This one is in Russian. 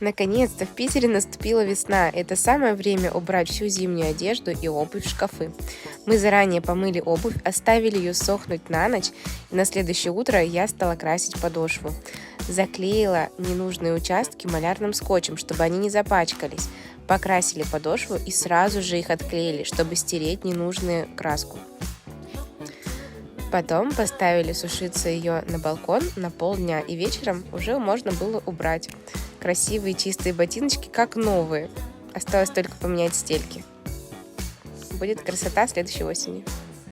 Наконец-то в Питере наступила весна. Это самое время убрать всю зимнюю одежду и обувь в шкафы. Мы заранее помыли обувь, оставили ее сохнуть на ночь, и на следующее утро я стала красить подошву. Заклеила ненужные участки малярным скотчем, чтобы они не запачкались. Покрасили подошву и сразу же их отклеили, чтобы стереть ненужную краску. Потом поставили сушиться ее на балкон на полдня, и вечером уже можно было убрать. Красивые чистые ботиночки, как новые. Осталось только поменять стельки. Будет красота следующей осенью.